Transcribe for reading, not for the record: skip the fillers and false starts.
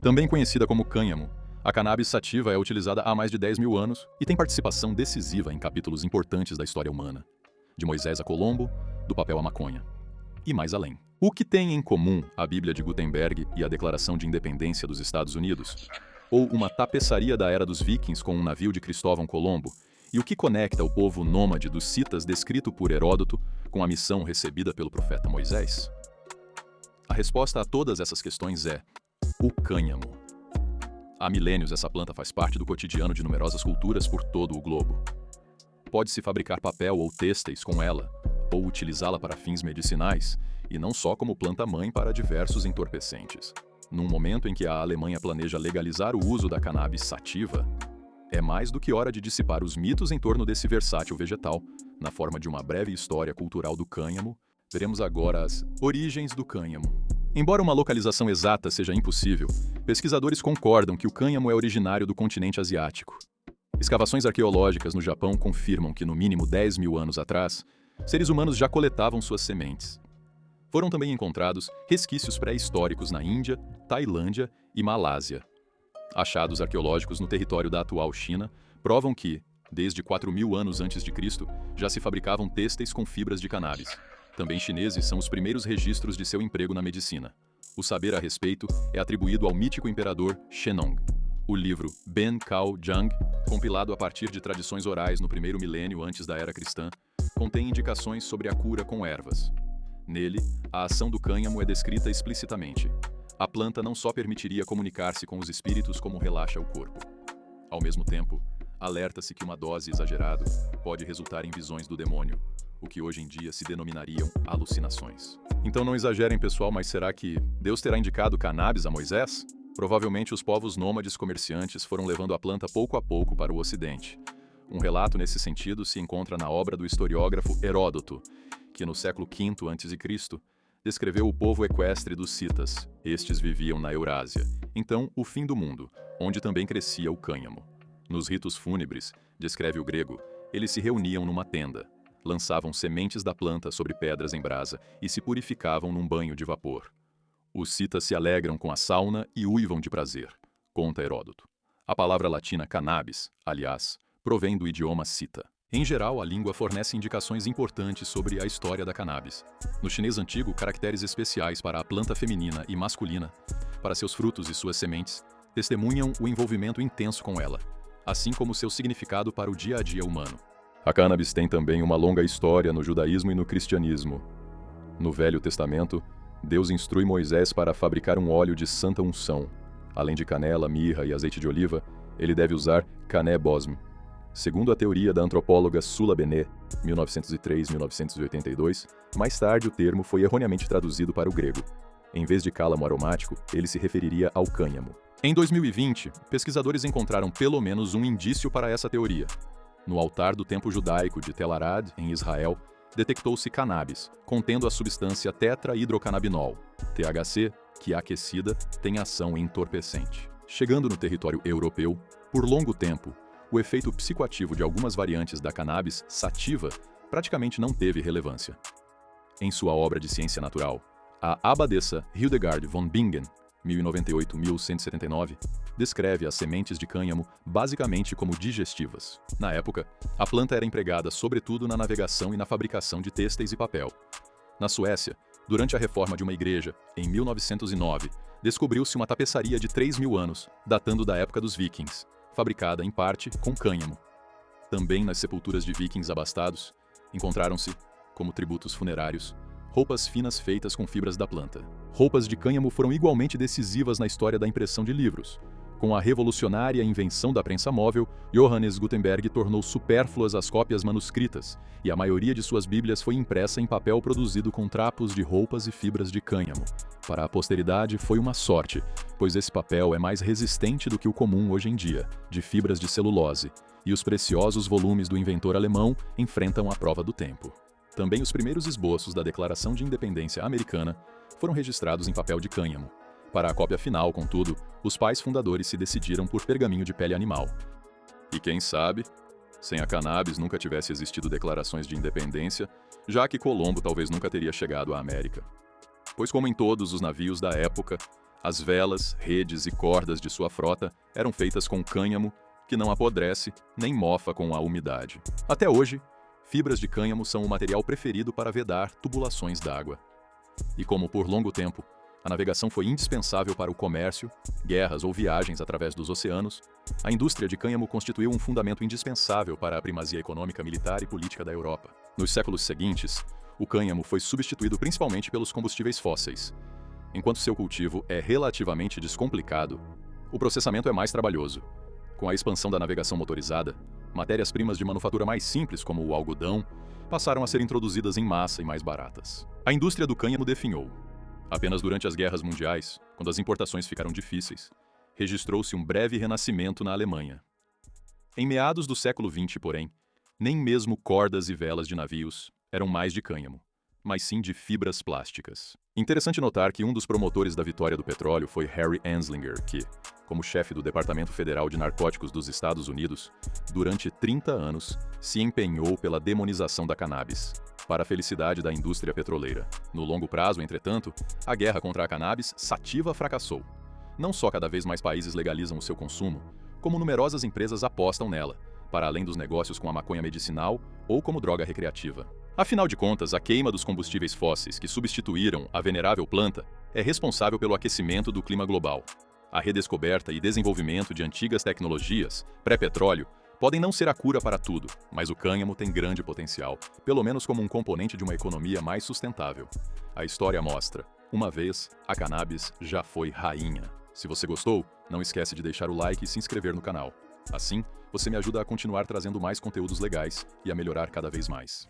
Também conhecida como cânhamo, a cannabis sativa é utilizada há mais de 10 mil anos e tem participação decisiva em capítulos importantes da história humana, de Moisés a Colombo, do papel à maconha, e mais além. O que tem em comum a Bíblia de Gutenberg e a Declaração de Independência dos Estados Unidos? Ou uma tapeçaria da era dos vikings com um navio de Cristóvão Colombo? E o que conecta o povo nômade dos citas descrito por Heródoto com a missão recebida pelo profeta Moisés? A resposta a todas essas questões é o cânhamo. Há milênios essa planta faz parte do cotidiano de numerosas culturas por todo o globo. Pode-se fabricar papel ou têxteis com ela, ou utilizá-la para fins medicinais, e não só como planta-mãe para diversos entorpecentes. Num momento em que a Alemanha planeja legalizar o uso da cannabis sativa, é mais do que hora de dissipar os mitos em torno desse versátil vegetal. Na forma de uma breve história cultural do cânhamo, veremos agora as origens do cânhamo. Embora uma localização exata seja impossível, pesquisadores concordam que o cânhamo é originário do continente asiático. Escavações arqueológicas no Japão confirmam que, no mínimo 10 mil anos atrás, seres humanos já coletavam suas sementes. Foram também encontrados resquícios pré-históricos na Índia, Tailândia e Malásia. Achados arqueológicos no território da atual China provam que, desde 4.000 anos antes de Cristo, já se fabricavam têxteis com fibras de cannabis. Também chineses são os primeiros registros de seu emprego na medicina. O saber a respeito é atribuído ao mítico imperador Shennong. O livro Ben Cao Jiang, compilado a partir de tradições orais no primeiro milênio antes da era cristã, contém indicações sobre a cura com ervas. Nele, a ação do cânhamo é descrita explicitamente. A planta não só permitiria comunicar-se com os espíritos como relaxa o corpo. Ao mesmo tempo, alerta-se que uma dose exagerada pode resultar em visões do demônio, o que hoje em dia se denominariam alucinações. Então não exagerem, pessoal, mas será que Deus terá indicado cannabis a Moisés? Provavelmente os povos nômades comerciantes foram levando a planta pouco a pouco para o ocidente. Um relato nesse sentido se encontra na obra do historiógrafo Heródoto, que no século V a.C. descreveu o povo equestre dos citas. Estes viviam na Eurásia, então o fim do mundo, onde também crescia o cânhamo. Nos ritos fúnebres, descreve o grego, eles se reuniam numa tenda, lançavam sementes da planta sobre pedras em brasa e se purificavam num banho de vapor. Os citas se alegram com a sauna e uivam de prazer, conta Heródoto. A palavra latina cannabis, aliás, provém do idioma cita. Em geral, a língua fornece indicações importantes sobre a história da cannabis. No chinês antigo, caracteres especiais para a planta feminina e masculina, para seus frutos e suas sementes, testemunham o envolvimento intenso com ela, assim como seu significado para o dia a dia humano. A cannabis tem também uma longa história no judaísmo e no cristianismo. No Velho Testamento, Deus instrui Moisés para fabricar um óleo de santa unção. Além de canela, mirra e azeite de oliva, ele deve usar cané bosme. Segundo a teoria da antropóloga Sula Bené, 1903-1982, mais tarde o termo foi erroneamente traduzido para o grego. Em vez de cálamo aromático, ele se referiria ao cânhamo. Em 2020, pesquisadores encontraram pelo menos um indício para essa teoria. No altar do templo judaico de Tel Arad, em Israel, detectou-se cannabis, contendo a substância tetrahidrocannabinol, THC, que aquecida tem ação entorpecente. Chegando no território europeu, por longo tempo, o efeito psicoativo de algumas variantes da cannabis sativa praticamente não teve relevância. Em sua obra de ciência natural, a abadesa Hildegard von Bingen, 1098-1179, descreve as sementes de cânhamo basicamente como digestivas. Na época, a planta era empregada sobretudo na navegação e na fabricação de têxteis e papel. Na Suécia, durante a reforma de uma igreja, em 1909, descobriu-se uma tapeçaria de 3.000 anos, datando da época dos vikings, fabricada em parte com cânhamo. Também nas sepulturas de vikings abastados, encontraram-se, como tributos funerários, roupas finas feitas com fibras da planta. Roupas de cânhamo foram igualmente decisivas na história da impressão de livros. Com a revolucionária invenção da prensa móvel, Johannes Gutenberg tornou supérfluas as cópias manuscritas, e a maioria de suas bíblias foi impressa em papel produzido com trapos de roupas e fibras de cânhamo. Para a posteridade foi uma sorte, pois esse papel é mais resistente do que o comum hoje em dia, de fibras de celulose, e os preciosos volumes do inventor alemão enfrentam a prova do tempo. Também os primeiros esboços da Declaração de Independência Americana foram registrados em papel de cânhamo. Para a cópia final, contudo, os pais fundadores se decidiram por pergaminho de pele animal. E quem sabe, sem a cannabis nunca tivesse existido declarações de independência, já que Colombo talvez nunca teria chegado à América. Pois como em todos os navios da época, As velas, redes e cordas de sua frota eram feitas com cânhamo, que não apodrece nem mofa com a umidade. Até hoje, fibras de cânhamo são o material preferido para vedar tubulações d'água. E como por longo tempo, a navegação foi indispensável para o comércio, guerras ou viagens através dos oceanos, a indústria de cânhamo constituiu um fundamento indispensável para a primazia econômica, militar e política da Europa. Nos séculos seguintes, o cânhamo foi substituído principalmente pelos combustíveis fósseis. Enquanto seu cultivo é relativamente descomplicado, o processamento é mais trabalhoso. Com a expansão da navegação motorizada, matérias-primas de manufatura mais simples, como o algodão, passaram a ser introduzidas em massa e mais baratas. A indústria do cânhamo definhou. Apenas durante as guerras mundiais, quando as importações ficaram difíceis, registrou-se um breve renascimento na Alemanha. Em meados do século XX, porém, nem mesmo cordas e velas de navios eram mais de cânhamo, mas sim de fibras plásticas. Interessante notar que um dos promotores da vitória do petróleo foi Harry Anslinger, que, como chefe do Departamento Federal de Narcóticos dos Estados Unidos, durante 30 anos se empenhou pela demonização da cannabis, para a felicidade da indústria petroleira. No longo prazo, entretanto, a guerra contra a cannabis sativa fracassou. Não só cada vez mais países legalizam o seu consumo, como numerosas empresas apostam nela, para além dos negócios com a maconha medicinal ou como droga recreativa. Afinal de contas, a queima dos combustíveis fósseis que substituíram a venerável planta é responsável pelo aquecimento do clima global. A redescoberta e desenvolvimento de antigas tecnologias, pré-petróleo, podem não ser a cura para tudo, mas o cânhamo tem grande potencial, pelo menos como um componente de uma economia mais sustentável. A história mostra, uma vez, a cannabis já foi rainha. Se você gostou, não esquece de deixar o like e se inscrever no canal. Assim, você me ajuda a continuar trazendo mais conteúdos legais e a melhorar cada vez mais.